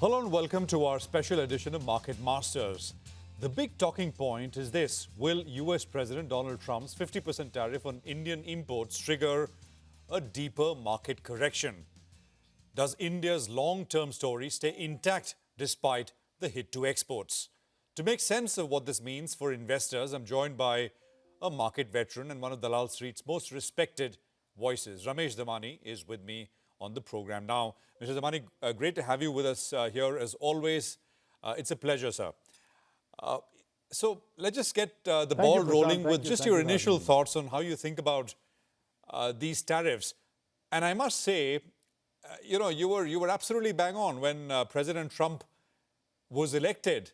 Hello and welcome to our special edition of Market Masters. The big talking point is this: will US President Donald Trump's 50% tariff on Indian imports trigger a deeper market correction? Does India's long-term story stay intact despite the hit to exports? To make sense of what this means for investors, I'm joined by a market veteran and one of Dalal Street's most respected voices. Ramesh Damani is with me on the program now. Mr. Damani, great to have you with us here as always. It's a pleasure, sir. So let's just get the ball rolling with just your initial thoughts on how you think about these tariffs. And I must say, you were absolutely bang on when President Trump was elected.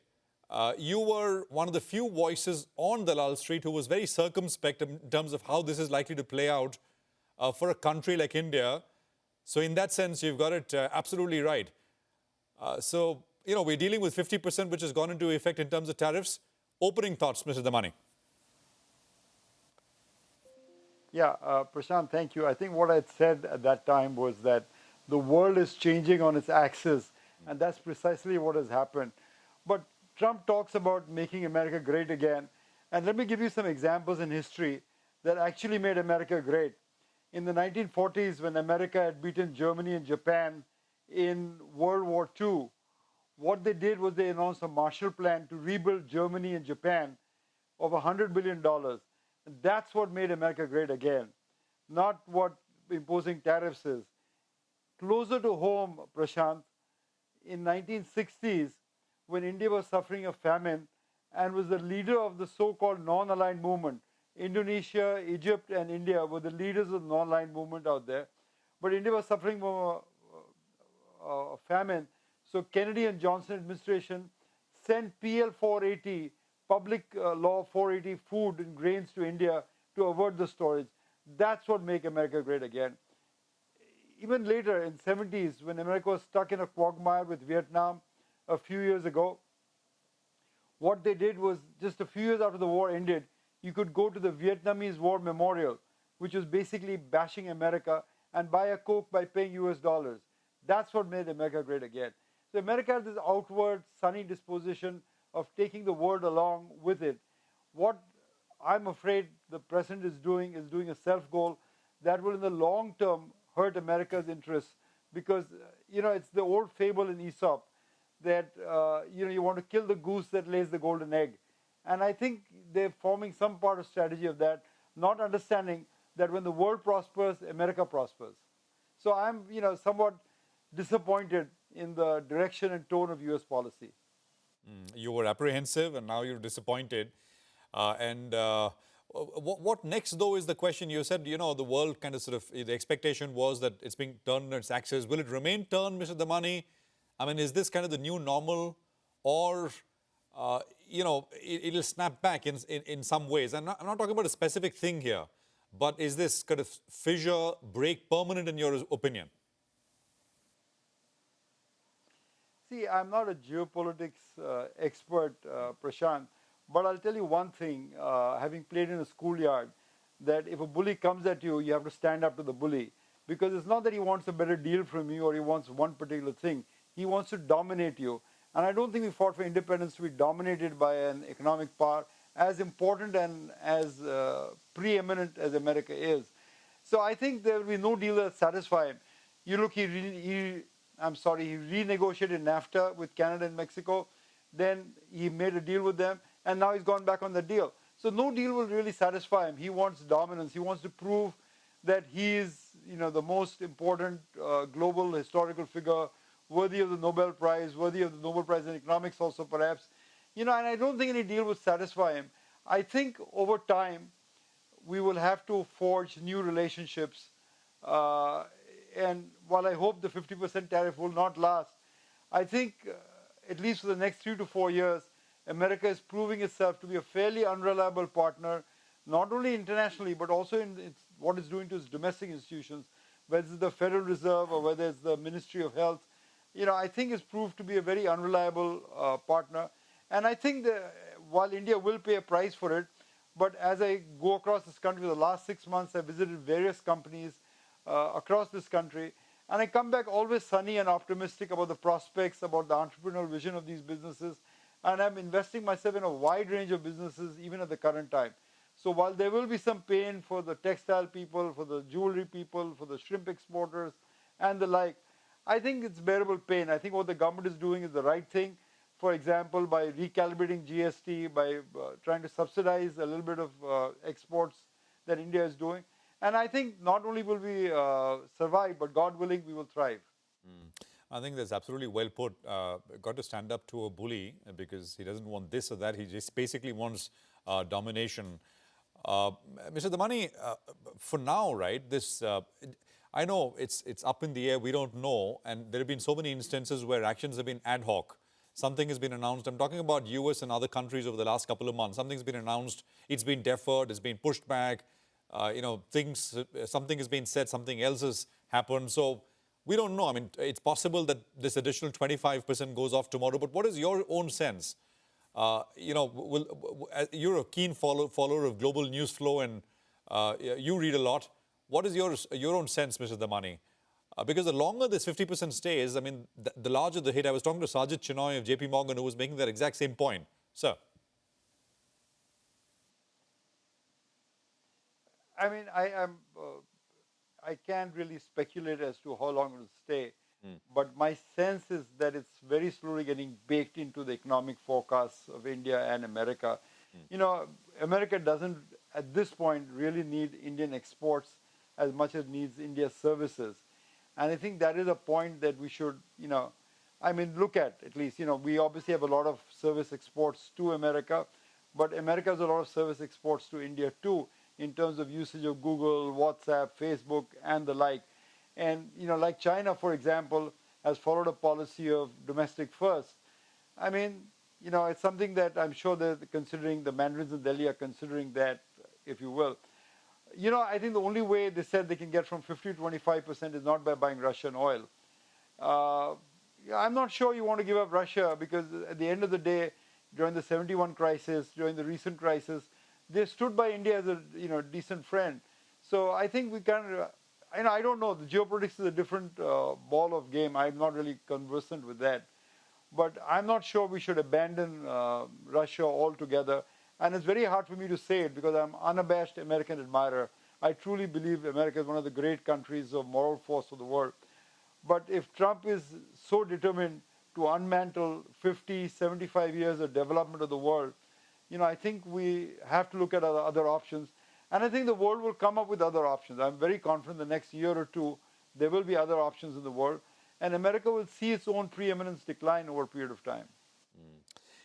You were one of the few voices on Dalal Street who was very circumspect in terms of how this is likely to play out for a country like India. So in that sense, you've got it absolutely right. We're dealing with 50%, which has gone into effect in terms of tariffs. Opening thoughts, Mr. Damani. Yeah, Prashant, thank you. I think what I said at that time was that the world is changing on its axis, and that's precisely what has happened. But Trump talks about making America great again. And let me give you some examples in history that actually made America great. In the 1940s, when America had beaten Germany and Japan in World War II, what they did was they announced a Marshall Plan to rebuild Germany and Japan of $100 billion. And that's what made America great again, not what imposing tariffs is. Closer to home, Prashant, in 1960s, when India was suffering a famine and was the leader of the so-called non-aligned movement, Indonesia, Egypt, and India were the leaders of the non-aligned movement out there. But India was suffering from a famine. So Kennedy and Johnson administration sent PL 480, Public Law 480, food and grains to India to avert the storage. That's what made America great again. Even later, in the 70s, when America was stuck in a quagmire with Vietnam a few years ago, what they did was, just a few years after the war ended, you could go to the Vietnamese War Memorial, which was basically bashing America, and buy a Coke by paying US dollars. That's what made America great again. So America has this outward, sunny disposition of taking the world along with it. What I'm afraid the president is doing a self-goal that will in the long term hurt America's interests, because it's the old fable in Aesop that you want to kill the goose that lays the golden egg. And I think they're forming some part of strategy of that, not understanding that when the world prospers, America prospers. So I'm somewhat disappointed in the direction and tone of US policy. You were apprehensive and now you're disappointed. What next, though, is the question. You said, the world kind of the expectation was that it's being turned on its axis. Will it remain turned, Mr. Damani? I mean, is this kind of the new normal, or, it'll snap back in some ways? I'm not talking about a specific thing here, but is this kind of fissure, break permanent in your opinion? See, I'm not a geopolitics expert, Prashant, but I'll tell you one thing, having played in a schoolyard, that if a bully comes at you, you have to stand up to the bully. Because it's not that he wants a better deal from you or he wants one particular thing. He wants to dominate you. And I don't think we fought for independence to be dominated by an economic power as important and as preeminent as America is. So I think there will be no deal that satisfy him. You look, he renegotiated NAFTA with Canada and Mexico. Then he made a deal with them, and now he's gone back on the deal. So no deal will really satisfy him. He wants dominance. He wants to prove that he is, the most important global historical figure, worthy of the Nobel Prize, worthy of the Nobel Prize in economics also perhaps. And I don't think any deal would satisfy him. I think over time, we will have to forge new relationships. And while I hope the 50% tariff will not last, I think at least for the next 3 to 4 years, America is proving itself to be a fairly unreliable partner, not only internationally, but also in what it's doing to its domestic institutions, whether it's the Federal Reserve or whether it's the Ministry of Health. I think it's proved to be a very unreliable partner. And I think that while India will pay a price for it, but as I go across this country, the last 6 months, I visited various companies across this country, And I come back always sunny and optimistic about the prospects, about the entrepreneurial vision of these businesses. And I'm investing myself in a wide range of businesses, even at the current time. So while there will be some pain for the textile people, for the jewelry people, for the shrimp exporters, and the like, I think it's bearable pain. I think what the government is doing is the right thing. For example, by recalibrating GST, by trying to subsidize a little bit of exports that India is doing. And I think not only will we survive, but God willing, we will thrive. I think that's absolutely well put. Got to stand up to a bully because he doesn't want this or that. He just basically wants domination. Mr. Damani, for now, right, this, I know it's up in the air, we don't know, and there have been so many instances where actions have been ad hoc. Something has been announced. I'm talking about US and other countries over the last couple of months. Something's been announced, it's been deferred, it's been pushed back. Something has been said, something else has happened. So we don't know. I mean, it's possible that this additional 25% goes off tomorrow. But what is your own sense? You're a keen follower of global news flow, and you read a lot. What is your own sense, Mr. Damani? Because the longer this 50% stays, I mean, the larger the hit. I was talking to Sajid Chinoy of JP Morgan, who was making that exact same point. Sir. I mean, I can't really speculate as to how long it will stay. But my sense is that it's very slowly getting baked into the economic forecasts of India and America. You know, America doesn't, at this point, really need Indian exports as much as it needs India's services. And I think that is a point that we should, look at least. We obviously have a lot of service exports to America, but America has a lot of service exports to India too, in terms of usage of Google, WhatsApp, Facebook, and the like. And, like China, for example, has followed a policy of domestic first. I mean, it's something that I'm sure they're considering, the Mandarins in Delhi are considering that, if you will. I think the only way they said they can get from 50 to 25% is not by buying Russian oil. I'm not sure you want to give up Russia, because at the end of the day, during the 71 crisis, during the recent crisis, they stood by India as a decent friend. So I think we can. I don't know. The geopolitics is a different ball of game. I'm not really conversant with that. But I'm not sure we should abandon Russia altogether. And it's very hard for me to say it because I'm unabashed American admirer. I truly believe America is one of the great countries of moral force of the world. But if Trump is so determined to unmantle 50, 75 years of development of the world, I think we have to look at other options. And I think the world will come up with other options. I'm very confident the next year or two, there will be other options in the world. And America will see its own preeminence decline over a period of time.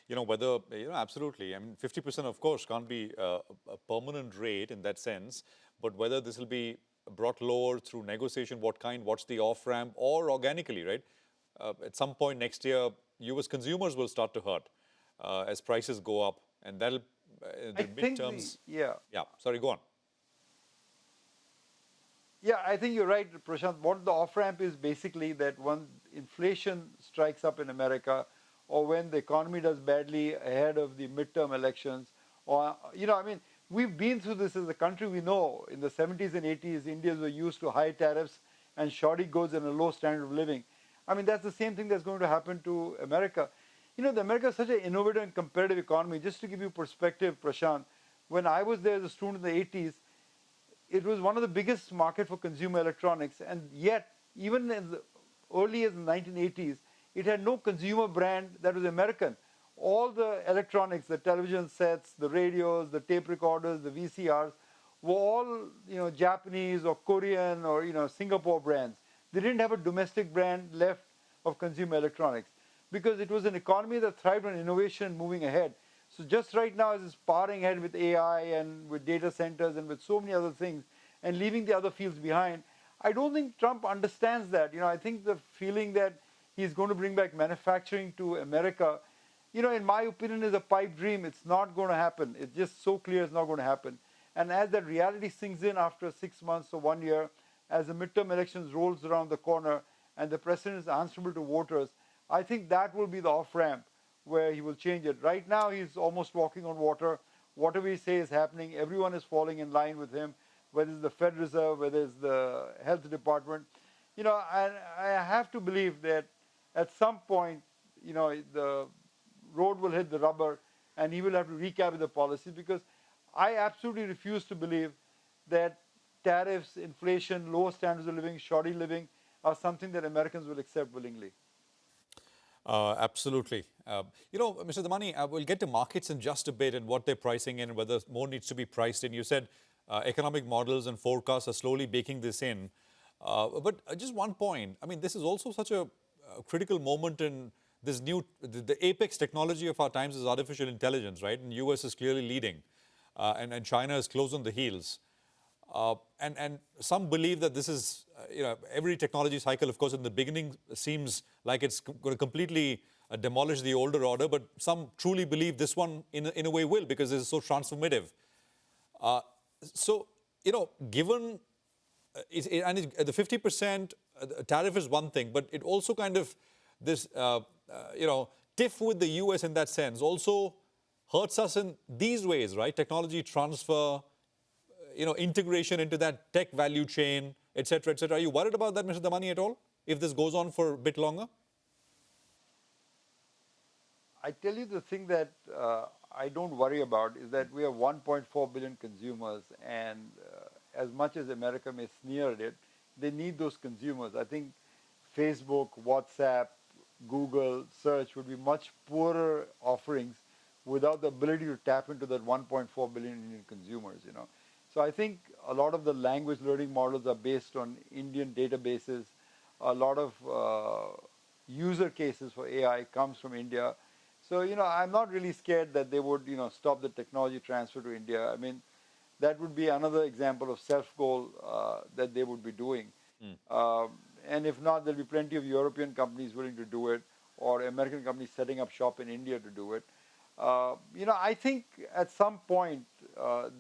Absolutely. I mean, 50%, of course, can't be a permanent rate in that sense. But whether this will be brought lower through negotiation, what's the off-ramp, or organically, right? At some point next year, US consumers will start to hurt as prices go up. And that'll, the midterms. Yeah, sorry, go on. Yeah, I think you're right, Prashant. What the off-ramp is basically that when inflation strikes up in America, or when the economy does badly ahead of the midterm elections, or, we've been through this as a country. We know in the 70s and 80s, Indians were used to high tariffs and shoddy goods and a low standard of living. I mean, that's the same thing that's going to happen to America. America is such an innovative and competitive economy. Just to give you perspective, Prashant, when I was there as a student in the 80s, it was one of the biggest market for consumer electronics. And yet, even as early as the 1980s, it had no consumer brand that was American. All the electronics, the television sets, the radios, the tape recorders, the VCRs, were all Japanese or Korean or Singapore brands. They didn't have a domestic brand left of consumer electronics, because it was an economy that thrived on innovation and moving ahead. So just right now, as it's powering ahead with AI and with data centers and with so many other things, and leaving the other fields behind, I don't think Trump understands that. I think the feeling that he's going to bring back manufacturing to America, in my opinion, is a pipe dream. It's not going to happen. It's just so clear it's not going to happen. And as that reality sinks in after 6 months or 1 year, as the midterm elections rolls around the corner and the president is answerable to voters, I think that will be the off-ramp where he will change it. Right now, he's almost walking on water. Whatever he says is happening. Everyone is falling in line with him, whether it's the Fed Reserve, whether it's the Health Department. I have to believe that at some point, the road will hit the rubber and he will have to recalibrate the policies because I absolutely refuse to believe that tariffs, inflation, low standards of living, shoddy living are something that Americans will accept willingly. Absolutely. Mr. Damani, we'll get to markets in just a bit and what they're pricing in and whether more needs to be priced in. You said economic models and forecasts are slowly baking this in. But just one point. I mean, this is also such a critical moment in this new, the apex technology of our times is artificial intelligence, right? And US is clearly leading, and China is close on the heels. And some believe that this is, every technology cycle, of course, in the beginning seems like it's going to completely demolish the older order, but some truly believe this one in a way will because it's so transformative. So, given, the 50% tariff is one thing, but it also kind of, this, tiff with the US in that sense also hurts us in these ways, right? Technology transfer, integration into that tech value chain, et cetera, et cetera. Are you worried about that, Mr. Damani, at all, if this goes on for a bit longer? I tell you the thing that I don't worry about is that we have 1.4 billion consumers, and as much as America may sneer at it, they need those consumers. I think Facebook, WhatsApp, Google, search would be much poorer offerings without the ability to tap into that 1.4 billion Indian consumers. So I think a lot of the language learning models are based on Indian databases. A lot of user cases for AI comes from India. So, I'm not really scared that they would, stop the technology transfer to India. I mean, that would be another example of self-goal that they would be doing. And if not, there'll be plenty of European companies willing to do it or American companies setting up shop in India to do it. I think at some point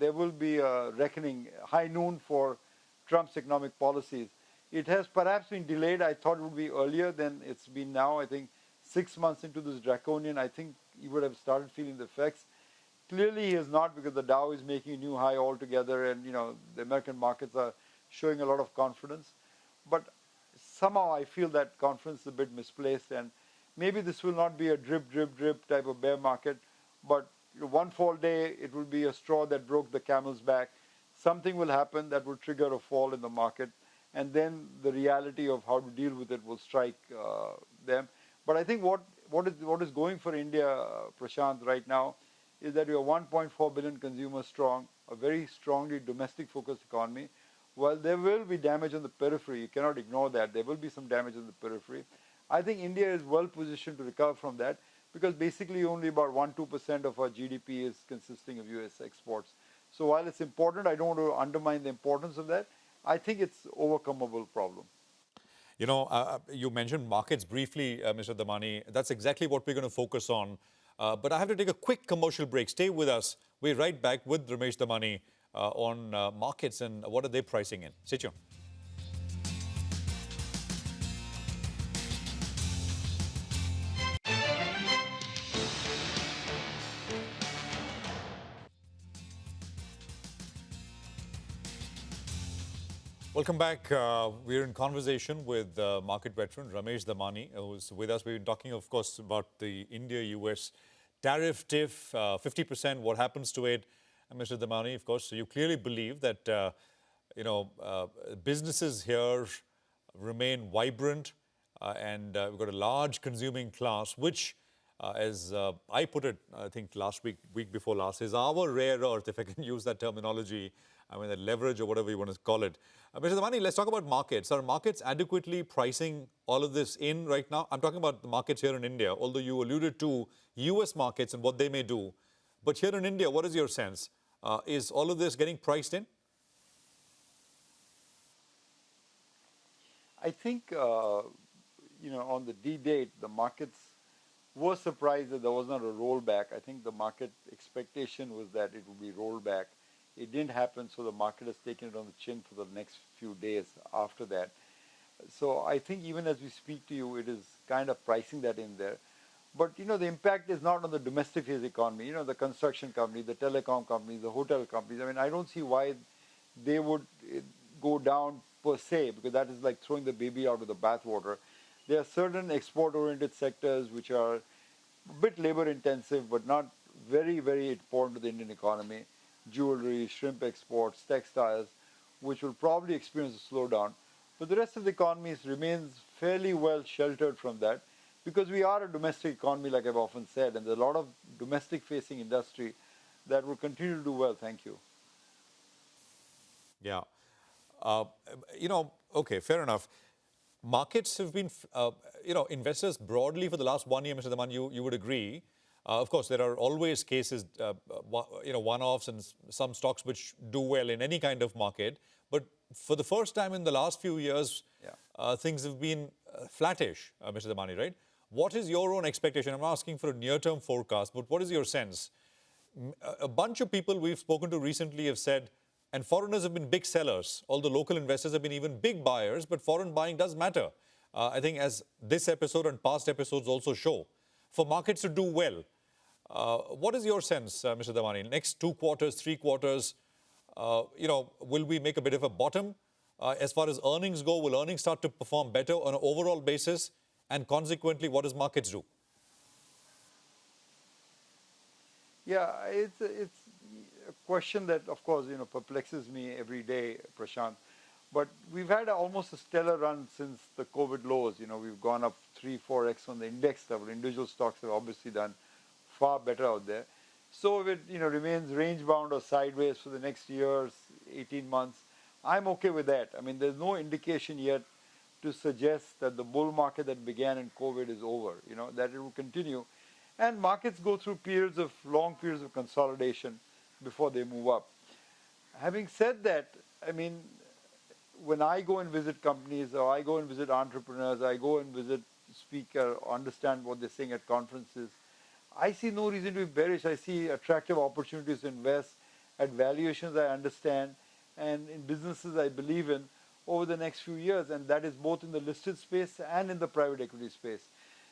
there will be a reckoning, high noon for Trump's economic policies. It has perhaps been delayed. I thought it would be earlier than it's been now. I think 6 months into this draconian, I think he would have started feeling the effects. Clearly he is not because the Dow is making a new high altogether and, the American markets are showing a lot of confidence. But somehow I feel that confidence is a bit misplaced and maybe this will not be a drip, drip, drip type of bear market, but one fall day, it will be a straw that broke the camel's back. Something will happen that will trigger a fall in the market, and then the reality of how to deal with it will strike them. But I think what is going for India, Prashant, right now, is that we are 1.4 billion consumers strong, a very strongly domestic-focused economy. While there will be damage on the periphery, you cannot ignore that. There will be some damage on the periphery. I think India is well positioned to recover from that because basically only about 1-2% of our GDP is consisting of US exports. So while it's important, I don't want to undermine the importance of that. I think it's overcomable problem. You mentioned markets briefly, Mr. Damani. That's exactly what we're going to focus on. But I have to take a quick commercial break. Stay with us. We're right back with Ramesh Damani on markets and what are they pricing in. Stay tuned. Welcome back. We're in conversation with market veteran Ramesh Damani, who's with us. We've been talking, of course, about the India-US tariff tiff, 50%, what happens to it. And Mr. Damani, of course, you clearly believe that, businesses here remain vibrant and we've got a large consuming class, which, as I put it, I think last week before last, is our rare earth, if I can use that terminology. I mean, that leverage or whatever you want to call it. Mr. Damani, let's talk about markets. Are markets adequately pricing all of this in right now? I'm talking about the markets here in India, although you alluded to US markets and what they may do. But here in India, what is your sense? Is all of this getting priced in? I think, on the D date, the markets were surprised that there was not a rollback. I think the market expectation was that it would be rolled back. It didn't happen, so the market has taken it on the chin for the next few days after that. So I think even as we speak to you, it is kind of pricing that in there. But, the impact is not on the domestic phase economy, the construction companies, the telecom companies, the hotel companies. I mean, I don't see why they would go down per se, because that is like throwing the baby out with the bathwater. There are certain export-oriented sectors which are a bit labor-intensive, but not very, very important to the Indian economy. Jewellery, shrimp exports, textiles, which will probably experience a slowdown. But the rest of the economy remains fairly well sheltered from that because we are a domestic economy, like I've often said, and there's a lot of domestic-facing industry that will continue to do well. Thank you. Yeah. Uh, okay, fair enough. Markets have been, investors broadly for the last 1 year, Mr. Daman, you would agree. Of course, there are always cases, one-offs and some stocks which do well in any kind of market. But for the first time in the last few years, things have been flattish, Mr. Damani, right? What is your own expectation? I'm not asking for a near-term forecast, but what is your sense? A bunch of people we've spoken to recently have said, and foreigners have been big sellers, although local investors have been even big buyers, but foreign buying does matter. I think as this episode and past episodes also show, for markets to do well, what is your sense, Mr. Damani? Next 2 quarters, 3 quarters, will we make a bit of a bottom? As far as earnings go, will earnings start to perform better on an overall basis? And consequently, what does markets do? Yeah, it's a question that, of course, perplexes me every day, Prashant. But we've had almost a stellar run since the COVID lows. We've gone up 3-4x on the index level. Individual stocks have obviously done far better out there. So if it remains range bound or sideways for the next years, 18 months, I'm okay with that. I mean, there's no indication yet to suggest that the bull market that began in COVID is over, that it will continue. And markets go through long periods of consolidation before they move up. Having said that, I mean, when I go and visit companies or I go and visit entrepreneurs, I go and visit speakers, understand what they're saying at conferences, I see no reason to be bearish. I see attractive opportunities to invest at valuations I understand and in businesses I believe in over the next few years, and that is both in the listed space and in the private equity space.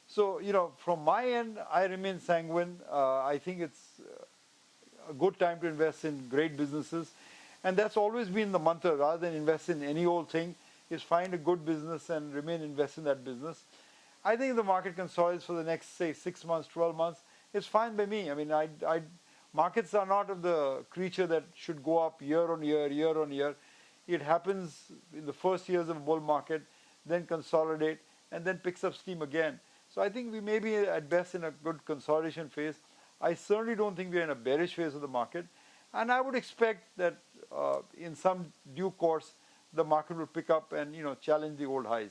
So, from my end, I remain sanguine. I think it's a good time to invest in great businesses. And that's always been the mantra. Rather than invest in any old thing, is find a good business and remain invested in that business. I think the market consolidates for the next, say, 6 months, 12 months. It's fine by me. I mean, markets are not of the creature that should go up year on year, year on year. It happens in the first years of a bull market, then consolidate, and then picks up steam again. So I think we may be at best in a good consolidation phase. I certainly don't think we're in a bearish phase of the market. And I would expect that in some due course, the market will pick up and, challenge the old highs.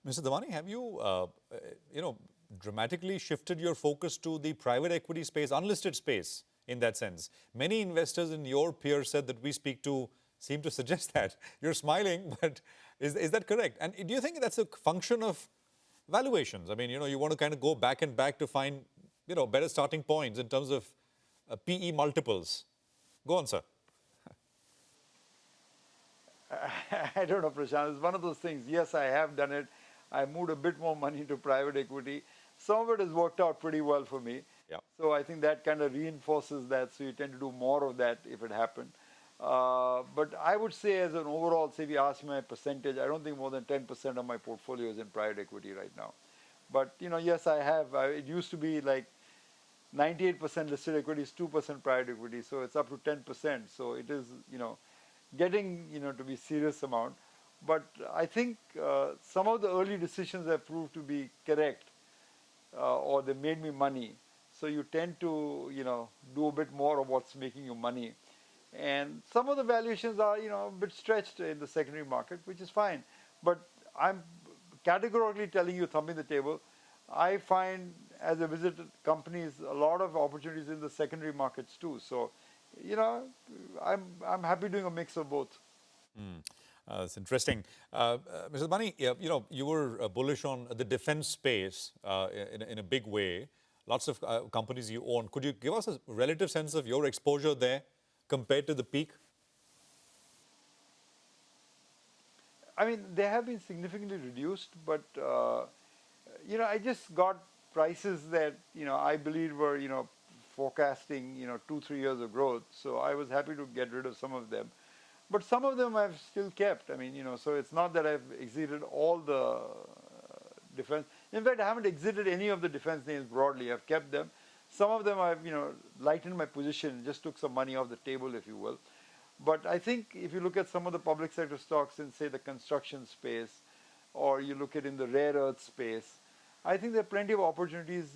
Mr. Damani, have you, dramatically shifted your focus to the private equity space, unlisted space in that sense? Many investors in your peer set that we speak to seem to suggest that. You're smiling, but is that correct? And do you think that's a function of valuations? I mean, you want to kind of go back and back to find, better starting points in terms of PE multiples. Go on, sir. I don't know, Prashant. It's one of those things. Yes, I have done it. I moved a bit more money into private equity. Some of it has worked out pretty well for me. Yeah. So I think that kind of reinforces that. So you tend to do more of that if it happened. But I would say as an overall, say if you ask me my percentage, I don't think more than 10% of my portfolio is in private equity right now. But, yes, I have. It used to be like 98% listed equities, 2% private equity. So it's up to 10%. So it is, getting, to be serious amount. But I think some of the early decisions have proved to be correct or they made me money. So you tend to, do a bit more of what's making you money. And some of the valuations are, a bit stretched in the secondary market, which is fine. But I'm categorically telling you, thumping the table, I find as I visit companies, a lot of opportunities in the secondary markets too. So, I'm happy doing a mix of both. That's interesting. Mr. Damani, you were bullish on the defense space in a big way. Lots of companies you own. Could you give us a relative sense of your exposure there compared to the peak? I mean, they have been significantly reduced, but, I just got prices that, I believe were, forecasting, 2-3 years of growth. So I was happy to get rid of some of them. But some of them I've still kept. I mean, so it's not that I've exited all the defense. In fact, I haven't exited any of the defense names broadly. I've kept them. Some of them I've, lightened my position, just took some money off the table, if you will. But I think if you look at some of the public sector stocks in, say, the construction space, or you look at in the rare earth space, I think there are plenty of opportunities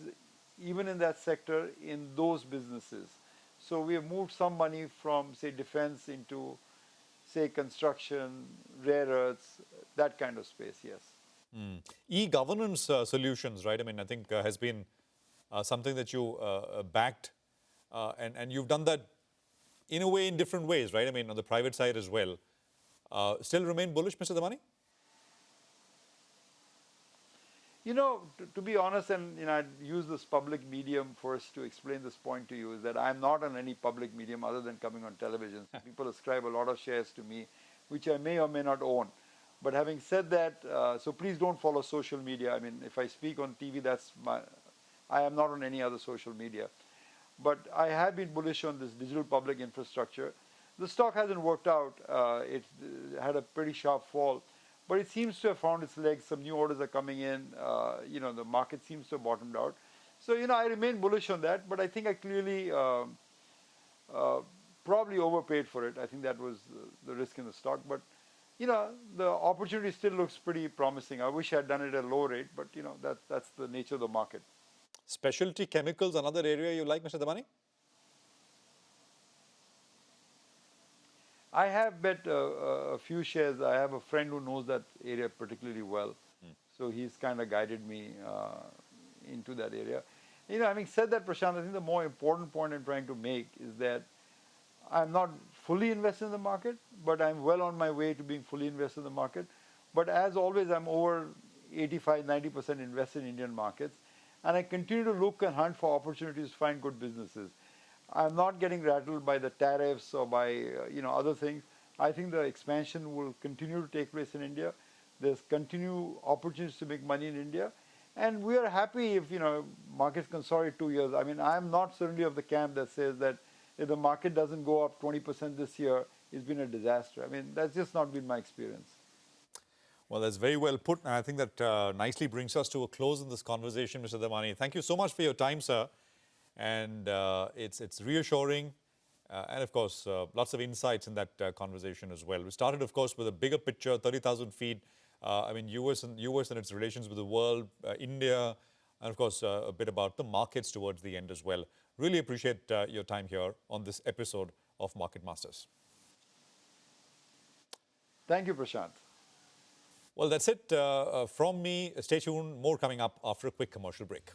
even in that sector in those businesses. So we have moved some money from, say, defense into, say, construction, rare earths, that kind of space, yes. E-governance solutions, right? I mean, I think has been something that you backed, and you've done that in a way in different ways, right? I mean, on the private side as well. Still remain bullish, Mr. Damani? To be honest, and I'd use this public medium first to explain this point to you, is that I'm not on any public medium other than coming on television. So people ascribe a lot of shares to me, which I may or may not own. But having said that, so please don't follow social media. I mean, if I speak on TV, I am not on any other social media. But I have been bullish on this digital public infrastructure. The stock hasn't worked out. It had a pretty sharp fall. But it seems to have found its legs. Some new orders are coming in. The market seems to have bottomed out. So, I remain bullish on that. But I think I clearly probably overpaid for it. I think that was the risk in the stock. But, the opportunity still looks pretty promising. I wish I had done it at a low rate. But, that's the nature of the market. Specialty chemicals, another area you like, Mr. Damani? I have bet a few shares. I have a friend who knows that area particularly well. So he's kind of guided me into that area. Having said that, Prashant, I think the more important point I'm trying to make is that I'm not fully invested in the market, but I'm well on my way to being fully invested in the market. But as always, I'm over 85-90% invested in Indian markets. And I continue to look and hunt for opportunities to find good businesses. I'm not getting rattled by the tariffs or by other things. I think the expansion will continue to take place in India. There's continued opportunities to make money in India. And we are happy if, markets consolidate 2 years. I mean, I'm not certainly of the camp that says that if the market doesn't go up 20% this year, it's been a disaster. I mean, that's just not been my experience. Well, that's very well put. And I think that nicely brings us to a close in this conversation, Mr. Damani. Thank you so much for your time, sir. And it's reassuring. And of course, lots of insights in that conversation as well. We started, of course, with a bigger picture, 30,000 feet. I mean, US and its relations with the world, India, and of course, a bit about the markets towards the end as well. Really appreciate your time here on this episode of Market Masters. Thank you, Prashant. Well, that's it from me. Stay tuned. More coming up after a quick commercial break.